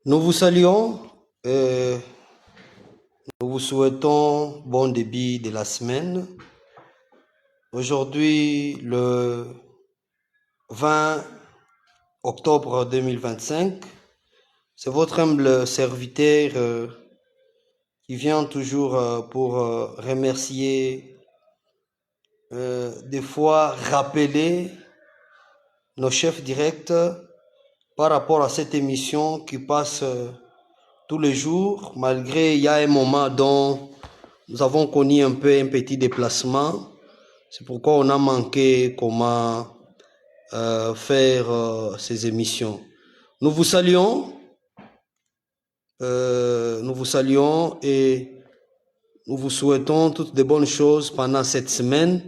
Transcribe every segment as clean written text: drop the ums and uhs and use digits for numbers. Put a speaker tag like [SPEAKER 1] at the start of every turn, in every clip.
[SPEAKER 1] Nous vous saluons et nous vous souhaitons bon début de la semaine. Aujourd'hui, le 20 octobre 2025, c'est votre humble serviteur qui vient toujours pour remercier, des fois rappeler nos chefs directs par rapport à cette émission qui passe tous les jours, malgré il y a un moment dont nous avons connu un peu un petit déplacement. C'est pourquoi on a manqué comment faire ces émissions. Nous vous saluons, et nous vous souhaitons toutes de bonnes choses pendant cette semaine.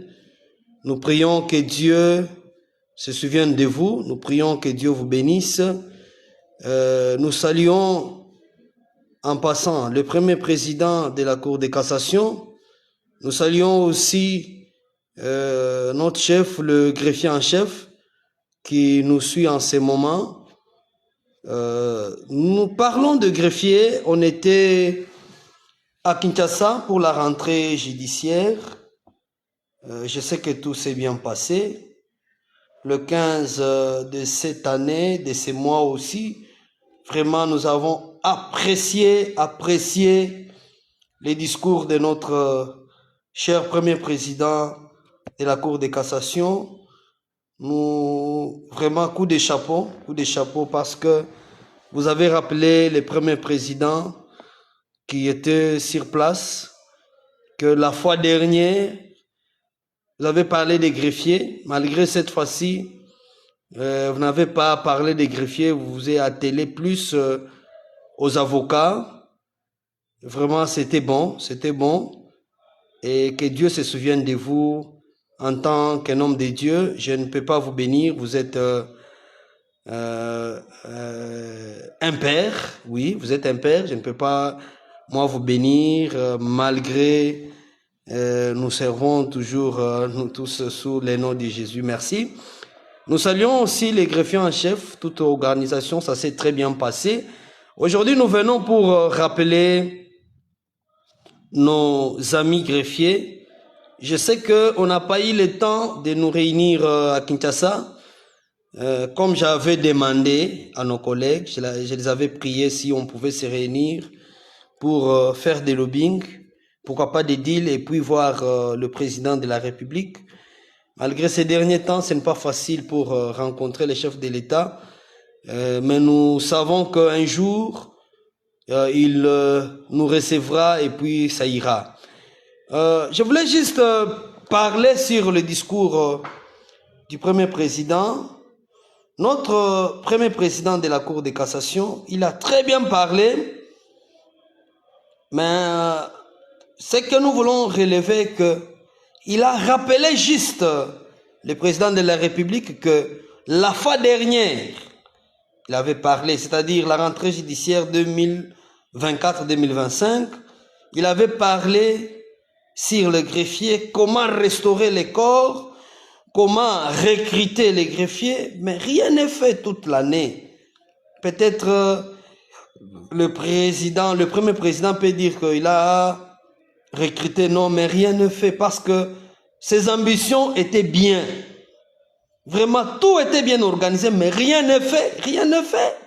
[SPEAKER 1] Nous prions que Dieu se souvienne de vous. Nous prions que Dieu vous bénisse. Nous saluons en passant le premier président de la Cour de cassation. Nous saluons aussi notre chef, le greffier en chef, qui nous suit en ce moment. Nous parlons de greffier. On était à Kinshasa pour la rentrée judiciaire. Je sais que tout s'est bien passé. Le 15 de cette année, de ce mois aussi, vraiment nous avons apprécié les discours de notre cher premier président de la Cour de cassation. Nous, vraiment, coup de chapeau parce que vous avez rappelé les premiers présidents qui étaient sur place, que la fois dernière, vous avez parlé des greffiers. Malgré cette fois-ci, vous n'avez pas parlé des greffiers, vous vous êtes attelé plus aux avocats. Vraiment, c'était bon. Et que Dieu se souvienne de vous en tant qu'un homme de Dieu. Je ne peux pas vous bénir, vous êtes un père, oui, vous êtes un père. Je ne peux pas, moi, vous bénir, malgré nous servons toujours, nous tous, sous les noms de Jésus. Merci. Nous saluons aussi les greffiers en chef, toute organisation, ça s'est très bien passé. Aujourd'hui, nous venons pour rappeler nos amis greffiers. Je sais qu'on n'a pas eu le temps de nous réunir à Kinshasa. Comme j'avais demandé à nos collègues, je les avais priés si on pouvait se réunir pour faire des lobbying, pourquoi pas des deals, et puis voir le président de la République. Malgré ces derniers temps, ce n'est pas facile pour rencontrer les chefs de l'État, mais nous savons qu'un jour, il nous recevra et puis ça ira. Je voulais juste parler sur le discours du premier président. Notre premier président de la Cour de cassation, il a très bien parlé, mais ce que nous voulons relever, que il a rappelé juste le président de la République que la fois dernière, il avait parlé, c'est-à-dire la rentrée judiciaire 2024-2025, il avait parlé sur le greffier, comment restaurer les corps, comment recruter les greffiers, mais rien n'est fait toute l'année. Peut-être le premier président peut dire qu'il a recruté, non, mais rien ne fait parce que ses ambitions étaient bien. Vraiment, tout était bien organisé, mais rien n'est fait, rien ne fait.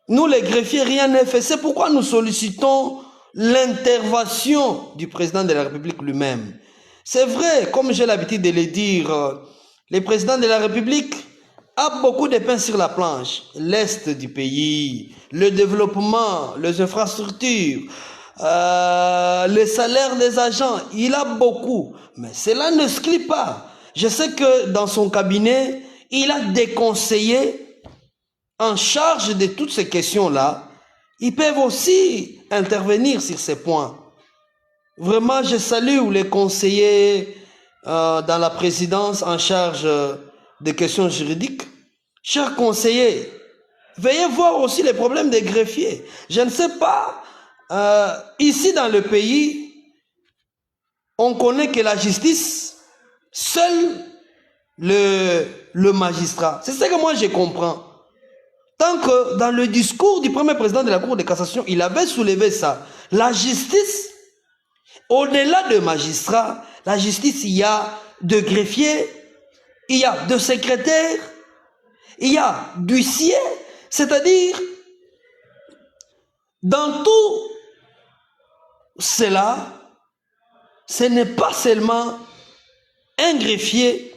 [SPEAKER 1] Nous, les greffiers, rien n'est fait. C'est pourquoi nous sollicitons l'intervention du président de la République lui-même. C'est vrai, comme j'ai l'habitude de le dire, le président de la République a beaucoup de pain sur la planche. L'Est du pays, le développement, les infrastructures, les salaires des agents, il a beaucoup. Mais cela ne s'exclut pas. Je sais que dans son cabinet, il a des conseillers en charge de toutes ces questions-là. Ils peuvent aussi intervenir sur ces points. Vraiment, je salue les conseillers dans la présidence en charge des questions juridiques. Chers conseillers, veuillez voir aussi les problèmes des greffiers. Je ne sais pas, ici dans le pays, on connaît que la justice, seul le magistrat. C'est ce que moi je comprends. Tant que dans le discours du premier président de la Cour de cassation, il avait soulevé ça. La justice, au-delà de magistrats, la justice, il y a de greffiers, il y a de secrétaires, il y a d'huissiers, c'est-à-dire, dans tout cela, ce n'est pas seulement un greffier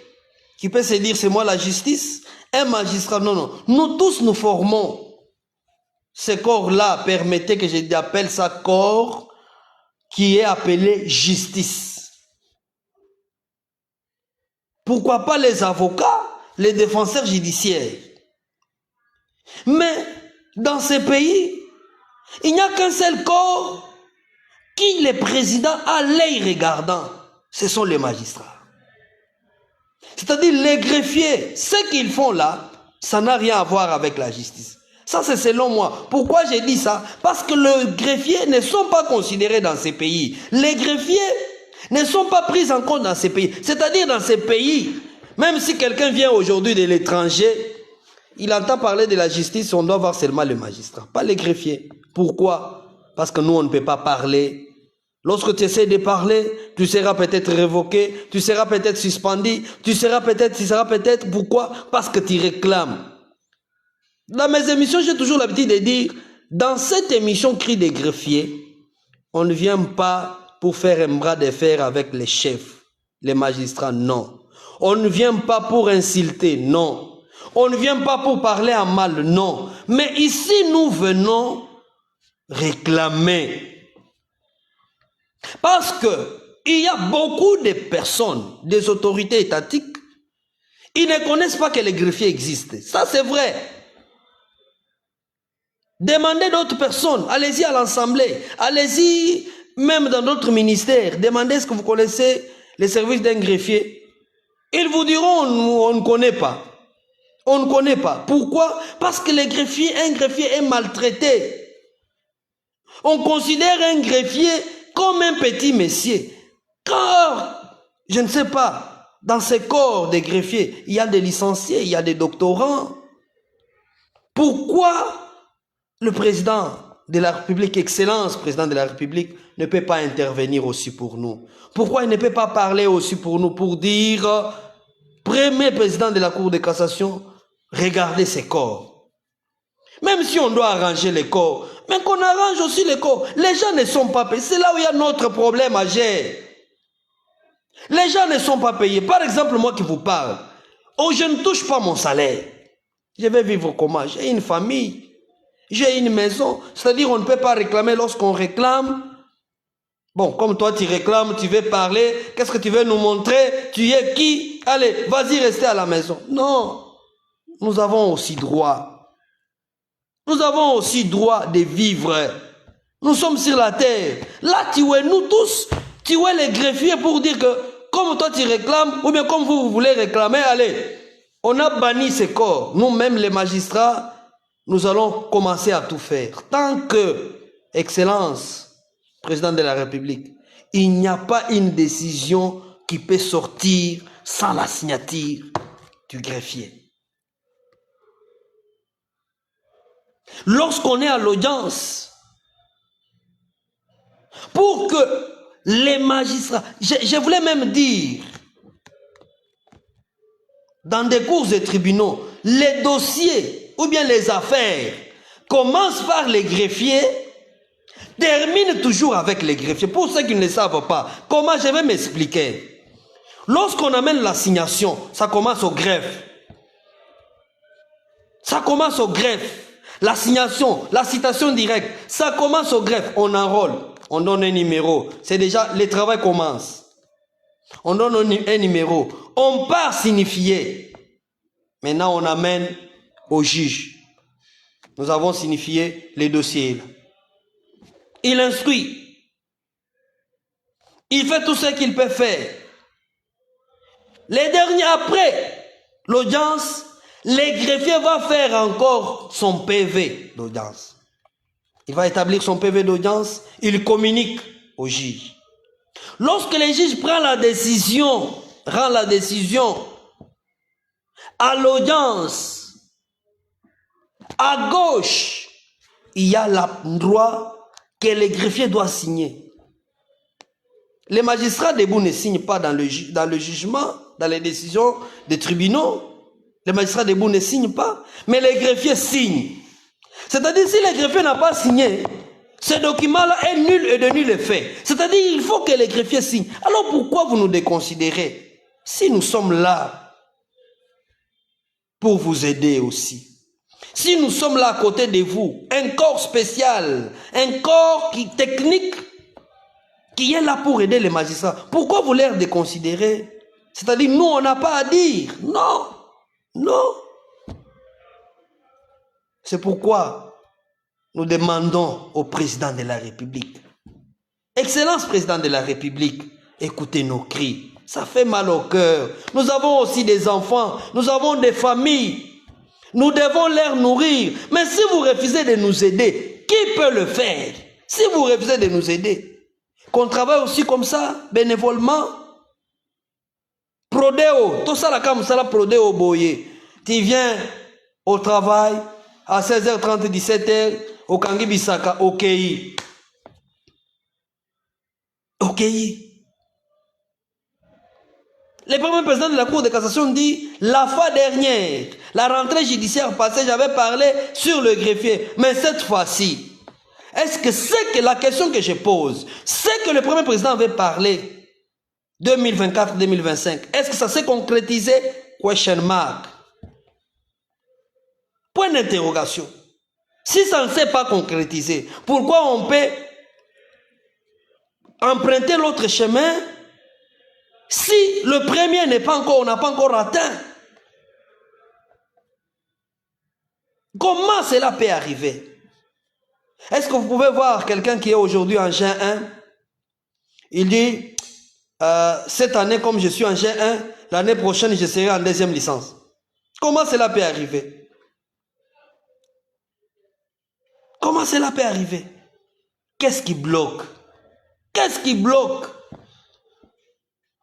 [SPEAKER 1] qui peut se dire c'est moi la justice, un magistrat, non, non. Nous tous nous formons. Ce corps-là, permettez que j'appelle ça corps qui est appelé justice. Pourquoi pas les avocats, les défenseurs judiciaires? Mais dans ces pays, il n'y a qu'un seul corps qui les présidents à l'œil regardant, ce sont les magistrats. C'est-à-dire les greffiers, ce qu'ils font là, ça n'a rien à voir avec la justice. Ça, c'est selon moi. Pourquoi j'ai dit ça? Parce que les greffiers ne sont pas considérés dans ces pays. Les greffiers ne sont pas pris en compte dans ces pays. C'est-à-dire dans ces pays, même si quelqu'un vient aujourd'hui de l'étranger, il entend parler de la justice, on doit voir seulement le magistrat, pas les greffiers. Pourquoi? Parce que nous, on ne peut pas parler. Lorsque tu essaies de parler, tu seras peut-être révoqué, tu seras peut-être suspendu, tu seras peut-être, pourquoi? Parce que tu réclames. Dans mes émissions, j'ai toujours l'habitude de dire, dans cette émission Cri des greffiers, on ne vient pas pour faire un bras de fer avec les chefs, les magistrats, non. On ne vient pas pour insulter, non. On ne vient pas pour parler en mal, non. Mais ici, nous venons réclamer. Parce que il y a beaucoup de personnes, des autorités étatiques, ils ne connaissent pas que les greffiers existent. Ça, c'est vrai. Demandez d'autres personnes. Allez-y à l'Assemblée. Allez-y même dans d'autres ministères. Demandez ce que vous connaissez, les services d'un greffier. Ils vous diront, on ne connaît pas. On ne connaît pas. Pourquoi? Parce que les greffiers, un greffier est maltraité. On considère un greffier comme un petit messier. Car, je ne sais pas, dans ces corps des greffiers, il y a des licenciés, il y a des doctorants. Pourquoi le président de la République, Excellence président de la République, ne peut pas intervenir aussi pour nous? Pourquoi il ne peut pas parler aussi pour nous, pour dire, premier président de la Cour de cassation, regardez ces corps. Même si on doit arranger les corps, mais qu'on arrange aussi les corps. Les gens ne sont pas payés. C'est là où il y a notre problème à gérer. Les gens ne sont pas payés. Par exemple, moi qui vous parle, oh, je ne touche pas mon salaire. Je vais vivre comment? J'ai une famille, j'ai une maison. C'est-à-dire on ne peut pas réclamer lorsqu'on réclame. Bon, comme toi tu réclames, tu veux parler, qu'est-ce que tu veux nous montrer? Tu es qui? Allez, vas-y, restez à la maison. Non, nous avons aussi droit. Nous avons aussi droit de vivre. Nous sommes sur la terre. Là, tu es nous tous, tu es les greffiers pour dire que comme toi tu réclames, ou bien comme vous voulez réclamer, allez, on a banni ces corps. Nous-mêmes, les magistrats, nous allons commencer à tout faire. Tant que, Excellence, président de la République, il n'y a pas une décision qui peut sortir sans la signature du greffier. Lorsqu'on est à l'audience, pour que les magistrats, je voulais même dire, dans des cours et tribunaux, les dossiers ou bien les affaires commencent par les greffiers, terminent toujours avec les greffiers. Pour ceux qui ne le savent pas, comment je vais m'expliquer? Lorsqu'on amène l'assignation, ça commence au greffe. Ça commence au greffe. L'assignation, la citation directe, ça commence au greffe. On enrôle, on donne un numéro. C'est déjà, le travail commence. On donne un numéro. On part signifier. Maintenant, on amène au juge. Nous avons signifié les dossiers. Il instruit. Il fait tout ce qu'il peut faire. Les derniers, après l'audience, les greffiers vont faire encore son PV d'audience. Il va établir son PV d'audience, il communique au juge. Lorsque le juge prend la décision, rend la décision à l'audience, À gauche, il y a l'endroit que le greffier doit signer. Les magistrats debout ne signent pas dans le jugement, dans les décisions des tribunaux. Les magistrats debout ne signent pas, mais les greffiers signent. C'est-à-dire, si le greffier n'a pas signé, ce document-là est nul et de nul effet. C'est-à-dire, il faut que les greffiers signent. Alors pourquoi vous nous déconsidérez? Si nous sommes là pour vous aider aussi. Si nous sommes là à côté de vous, un corps spécial, un corps technique, qui est là pour aider les magistrats. Pourquoi vous les déconsidérez? C'est-à-dire, nous, on n'a pas à dire. Non. Non. C'est pourquoi nous demandons au président de la République, Excellence président de la République, écoutez nos cris. Ça fait mal au cœur. Nous avons aussi des enfants. Nous avons des familles. Nous devons les nourrir. Mais si vous refusez de nous aider, qui peut le faire? Si vous refusez de nous aider, qu'on travaille aussi comme ça, bénévolement. Prodéo, tout ça là comme ça, prodéo boye. Tu viens au travail à 16h30, 17h, au Kangi Bisaka, au KI. Au KI. Le premier président de la Cour de cassation dit, la fois dernière, la rentrée judiciaire passée, j'avais parlé sur le greffier. Mais cette fois-ci, est-ce que c'est que la question que je pose, c'est que le premier président avait parlé 2024-2025, est-ce que ça s'est concrétisé? Question mark. Point d'interrogation. Si ça ne s'est pas concrétisé, pourquoi on peut emprunter l'autre chemin si le premier n'est pas encore, on n'a pas encore atteint? Comment cela peut arriver? Est-ce que vous pouvez voir quelqu'un qui est aujourd'hui en G1? Il dit, cette année, comme je suis en G1, l'année prochaine, je serai en deuxième licence. Comment cela peut arriver? Comment cela peut arriver? Qu'est-ce qui bloque? Qu'est-ce qui bloque?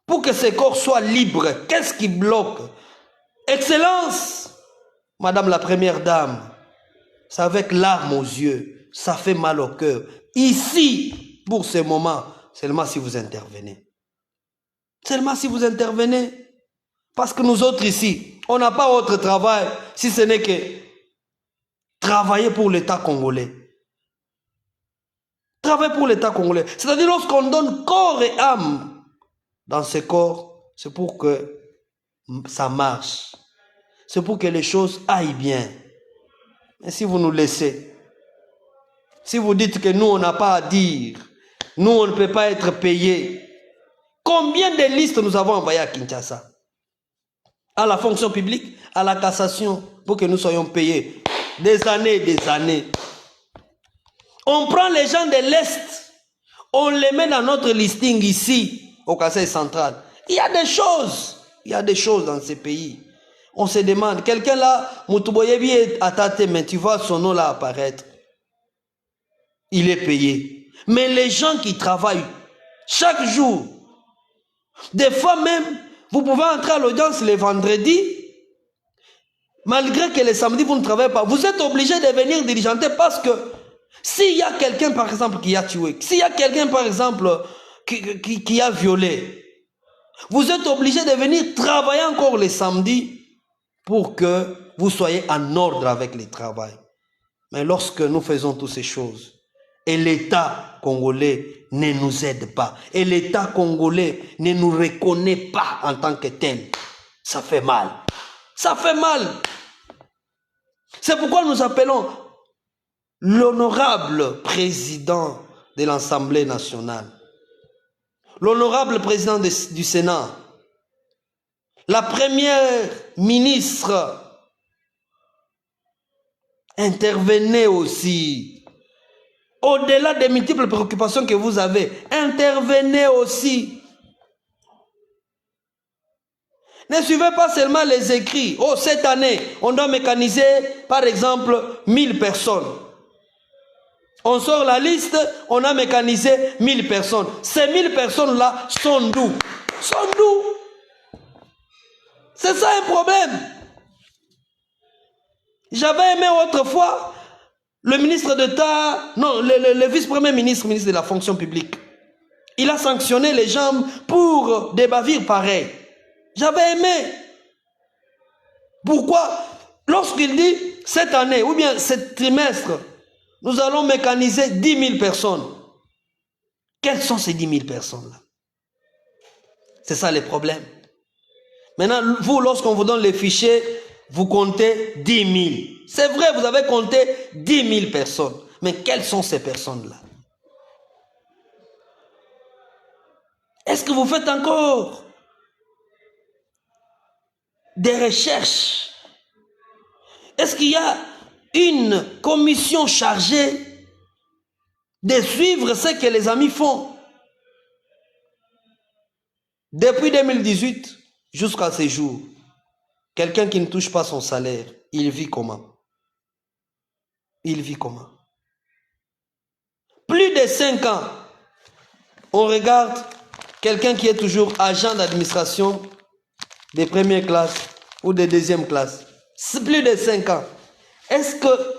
[SPEAKER 1] Pour que ce corps soit libre, qu'est-ce qui bloque? Excellence, Madame la Première Dame, c'est avec larmes aux yeux, ça fait mal au cœur. Ici, pour ce moment, seulement si vous intervenez. Seulement si vous intervenez. Parce que nous autres ici, on n'a pas autre travail si ce n'est que travailler pour l'État congolais. Travailler pour l'État congolais. C'est-à-dire lorsqu'on donne corps et âme dans ce corps, c'est pour que ça marche. C'est pour que les choses aillent bien. Et si vous nous laissez, si vous dites que nous, on n'a pas à dire, nous, on ne peut pas être payés, combien de listes nous avons envoyées à Kinshasa? À la fonction publique, à la cassation, pour que nous soyons payés. Des années et des années. On prend les gens de l'Est, on les met dans notre listing ici, au Kasaï central. Il y a des choses dans ces pays. On se demande, quelqu'un là, Moutouboyebi est à ta tête, mais tu vois son nom là apparaître. Il est payé. Mais les gens qui travaillent chaque jour, des fois même, vous pouvez entrer à l'audience les vendredis, malgré que les samedis vous ne travaillez pas. Vous êtes obligé de venir diligenter parce que s'il y a quelqu'un par exemple qui a tué, s'il y a quelqu'un par exemple qui a violé, vous êtes obligé de venir travailler encore les samedis pour que vous soyez en ordre avec le travail. Mais lorsque nous faisons toutes ces choses, et l'État congolais ne nous aide pas, et l'État congolais ne nous reconnaît pas en tant que tel, ça fait mal. Ça fait mal. C'est pourquoi nous appelons l'honorable président de l'Assemblée nationale, l'honorable président du Sénat, la première ministre, intervenez aussi. Au-delà des multiples préoccupations que vous avez, intervenez aussi. Ne suivez pas seulement les écrits. Oh, cette année, on doit mécaniser, par exemple, 1000 personnes. On sort la liste, on a mécanisé 1000 personnes. Ces 1000 personnes-là sont d'où? Sont d'où? C'est ça un problème. J'avais aimé autrefois le ministre d'État, non, le vice-premier ministre, ministre de la fonction publique. Il a sanctionné les gens pour des bavures pareilles. J'avais aimé. Pourquoi? Lorsqu'il dit cette année ou bien ce trimestre, nous allons mécaniser 10 000 personnes. Quelles sont ces 10 000 personnes-là? C'est ça le problème. Maintenant, vous, lorsqu'on vous donne les fichiers, vous comptez 10 000. C'est vrai, vous avez compté 10 000 personnes. Mais quelles sont ces personnes-là? Est-ce que vous faites encore des recherches? Est-ce qu'il y a une commission chargée de suivre ce que les amis font? Depuis 2018 jusqu'à ce jour, quelqu'un qui ne touche pas son salaire, il vit comment? Il vit comment? Plus de 5 ans, on regarde quelqu'un qui est toujours agent d'administration de première classe ou de deuxième classe. C'est plus de 5 ans. Est-ce que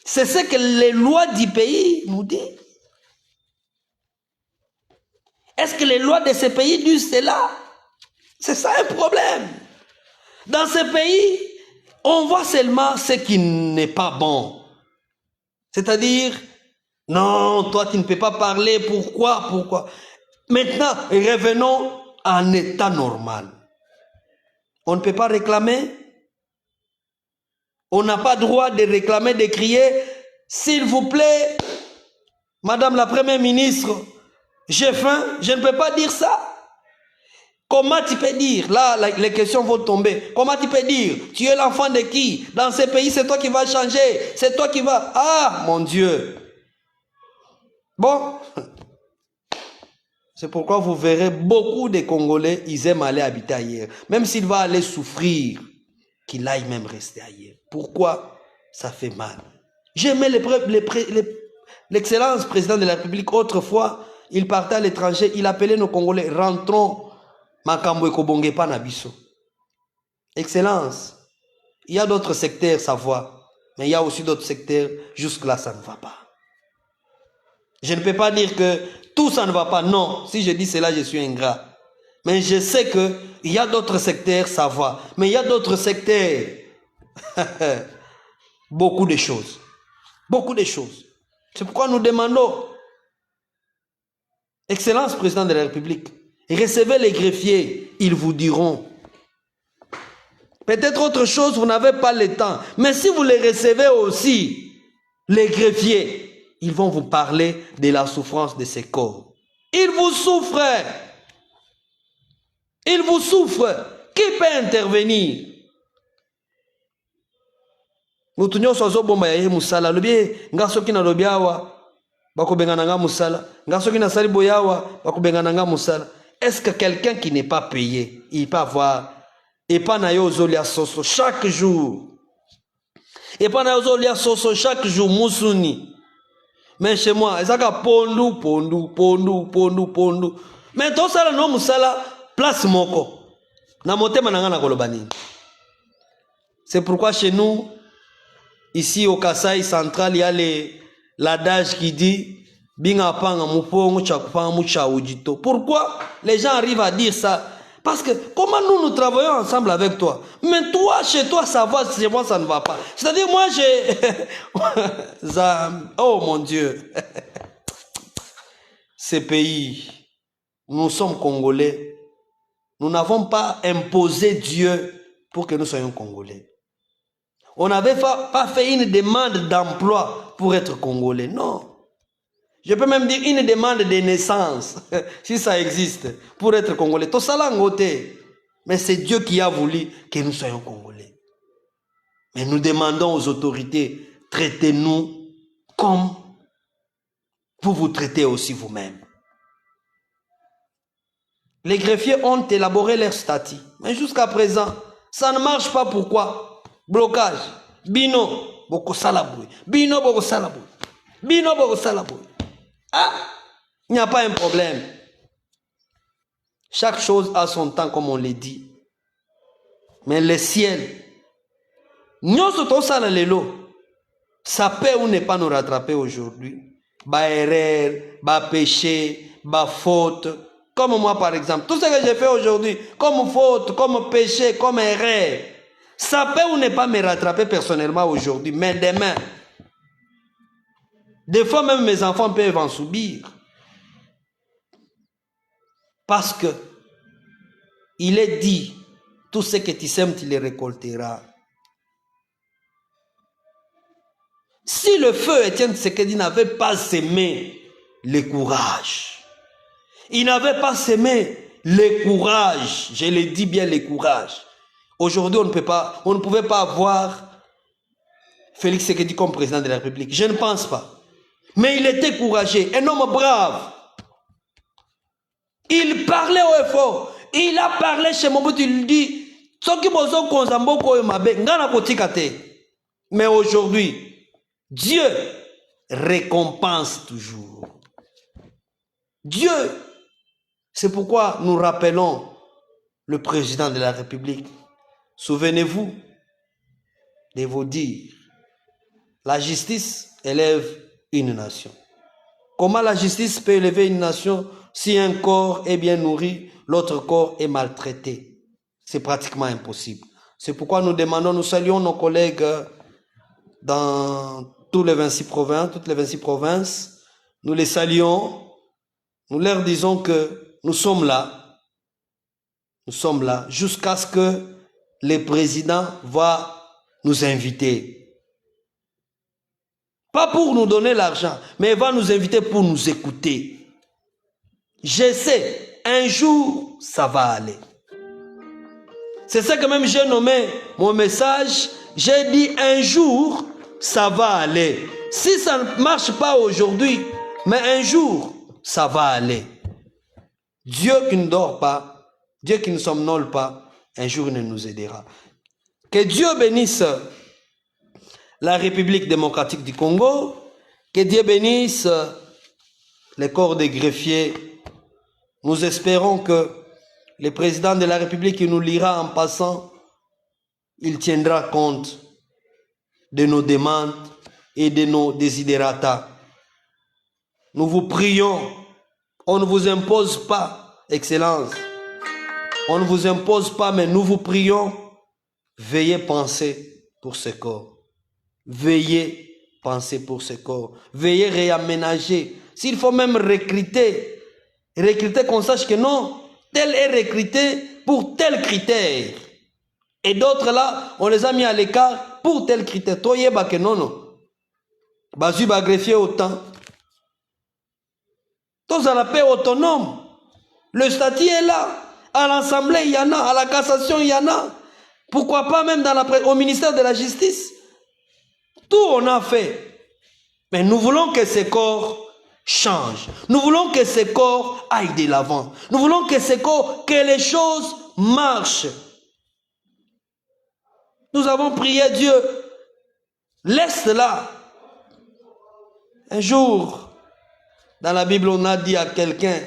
[SPEAKER 1] c'est ce que les lois du pays nous disent? Est-ce que les lois de ce pays disent cela? C'est ça un problème. Dans ce pays, on voit seulement ce qui n'est pas bon. C'est-à-dire, non, toi tu ne peux pas parler, pourquoi? Maintenant, revenons à un état normal. On ne peut pas réclamer. On n'a pas droit de réclamer, de crier, s'il vous plaît, Madame la Première ministre, j'ai faim, je ne peux pas dire ça. Comment tu peux dire? Là, les questions vont tomber. Comment tu peux dire? Tu es l'enfant de qui? Dans ce pays, c'est toi qui vas changer. C'est toi qui vas... Ah, mon Dieu. Bon. C'est pourquoi vous verrez beaucoup de Congolais, ils aiment aller habiter ailleurs. Même s'il va aller souffrir, qu'il aille même rester ailleurs. Pourquoi? Ça fait mal. J'aimais l'excellence président de la République. Autrefois, il partait à l'étranger, il appelait nos Congolais, rentrons. Makambo ekobonge pa na biso. Excellence, il y a d'autres secteurs, ça va. Mais il y a aussi d'autres secteurs, jusque-là, ça ne va pas. Je ne peux pas dire que tout ça ne va pas. Non, si je dis cela, je suis ingrat. Mais je sais qu'il y a d'autres secteurs, ça va. Mais il y a d'autres secteurs. Beaucoup de choses. Beaucoup de choses. C'est pourquoi nous demandons, Excellence président de la République, recevez les greffiers, ils vous diront. Peut-être autre chose, vous n'avez pas le temps. Mais si vous les recevez aussi, les greffiers, ils vont vous parler de la souffrance de ces corps. Ils vous souffrent. Ils vous souffrent. Qui peut intervenir? Nous tenions sur Zobomba ya musala. Lobie, ngasoki na lobiawa, bakobengananga musala. Ngasoki na sali boyawa, bakobengananga musala. Est-ce que quelqu'un qui n'est pas payé, il peut avoir, et pas na yozolia soso chaque jour, et pas na yozolia soso chaque jour, musuni. Mais chez moi, ezaka pondu. Mais tout ça, non musala, place moko. Na motema nanga na kolobani. C'est pourquoi chez nous, ici au Kasaï central, il y a l'adage qui dit pourquoi les gens arrivent à dire ça? Parce que comment nous travaillons ensemble avec toi? Mais toi, chez toi, ça va, chez moi, ça ne va pas. C'est-à-dire, moi, j'ai... oh mon Dieu. Ces pays, nous sommes Congolais. Nous n'avons pas imposé Dieu pour que nous soyons Congolais. On n'avait pas fait une demande d'emploi pour être Congolais. Non. Je peux même dire une demande de naissance, si ça existe, pour être Congolais. Tout ça là, mais c'est Dieu qui a voulu que nous soyons Congolais. Mais nous demandons aux autorités, traitez-nous comme vous traitez aussi vous-même. Les greffiers ont élaboré leur statut. Mais jusqu'à présent, ça ne marche pas. Pourquoi? Blocage. Bino, boko salaboué. Bino, boko salaboué. Bino, boko salaboué. Ah, il n'y a pas un problème. Chaque chose a son temps, comme on l'a dit. Mais le ciel Nous sommes ça dans l'élo. Ça peut ou ne pas nous rattraper aujourd'hui. Bah erreur, bah péché, bah faute. Comme moi par exemple. Tout ce que j'ai fait aujourd'hui, comme faute, comme péché, comme erreur. Ça peut ou ne pas me rattraper personnellement aujourd'hui. Mais demain, des fois même mes enfants peuvent en subir. Parce que il est dit, tout ce que tu sèmes, tu le récolteras. Si le feu Étienne Tshisekedi n'avait pas semé le courage, il n'avait pas semé le courage, je le dis bien le courage. Aujourd'hui, on ne pouvait pas avoir Félix Tshisekedi comme président de la République. Je ne pense pas. Mais il était courageux, un homme brave. Il parlait au fort. Il a parlé chez Mobutu, il dit, mais aujourd'hui, Dieu récompense toujours. Dieu, c'est pourquoi nous rappelons le président de la République. Souvenez-vous de vos dires. La justice élève une nation. Comment la justice peut élever une nation si un corps est bien nourri, l'autre corps est maltraité? C'est pratiquement impossible. C'est pourquoi nous demandons, nous saluons nos collègues dans toutes les 26 provinces. Nous les saluons. Nous leur disons que nous sommes là. Nous sommes là jusqu'à ce que le président va nous inviter. Pas pour nous donner l'argent, mais il va nous inviter pour nous écouter. Je sais, un jour, ça va aller. C'est ça que même j'ai nommé mon message. J'ai dit un jour, ça va aller. Si ça ne marche pas aujourd'hui, mais un jour, ça va aller. Dieu qui ne dort pas, Dieu qui ne somnole pas, un jour il nous aidera. Que Dieu bénisse la République démocratique du Congo, que Dieu bénisse les corps des greffiers. Nous espérons que le président de la République qui nous lira en passant, il tiendra compte de nos demandes et de nos desiderata. Nous vous prions, on ne vous impose pas, Excellence. On ne vous impose pas, mais nous vous prions, veuillez penser pour ce corps. Veuillez penser pour ce corps. Veuillez réaménager. S'il faut même recruter qu'on sache que non, tel est recruté pour tel critère. Et d'autres là, on les a mis à l'écart pour tel critère. Toi, yeba que non, non. Basu va greffier autant. Tous à la paix autonome. Le statut est là. À l'Assemblée, il y en a. À la cassation, il y en a. Pourquoi pas même au ministère de la Justice? Tout on a fait. Mais nous voulons que ces corps changent. Nous voulons que ces corps aillent de l'avant. Nous voulons que ces corps, que les choses marchent. Nous avons prié Dieu. Laisse là. Un jour, dans la Bible, on a dit à quelqu'un,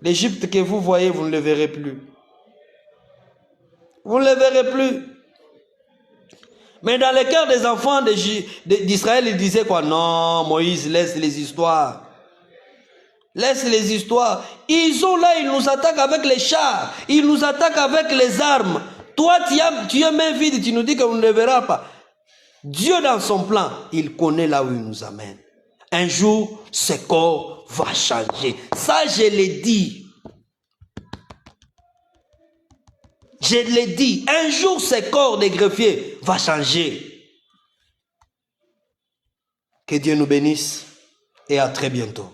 [SPEAKER 1] l'Égypte que vous voyez, vous ne le verrez plus. Vous ne le verrez plus. Mais dans le cœur des enfants d'Israël, ils disaient quoi? Non, Moïse, laisse les histoires. Laisse les histoires. Ils sont là, ils nous attaquent avec les chars. Ils nous attaquent avec les armes. Toi, tu es main vide, tu nous dis qu'on ne le verra pas. Dieu, dans son plan, il connaît là où il nous amène. Un jour, ce corps va changer. Ça, je l'ai dit. Je l'ai dit. Un jour, ce corps des greffiers va changer. Que Dieu nous bénisse et à très bientôt.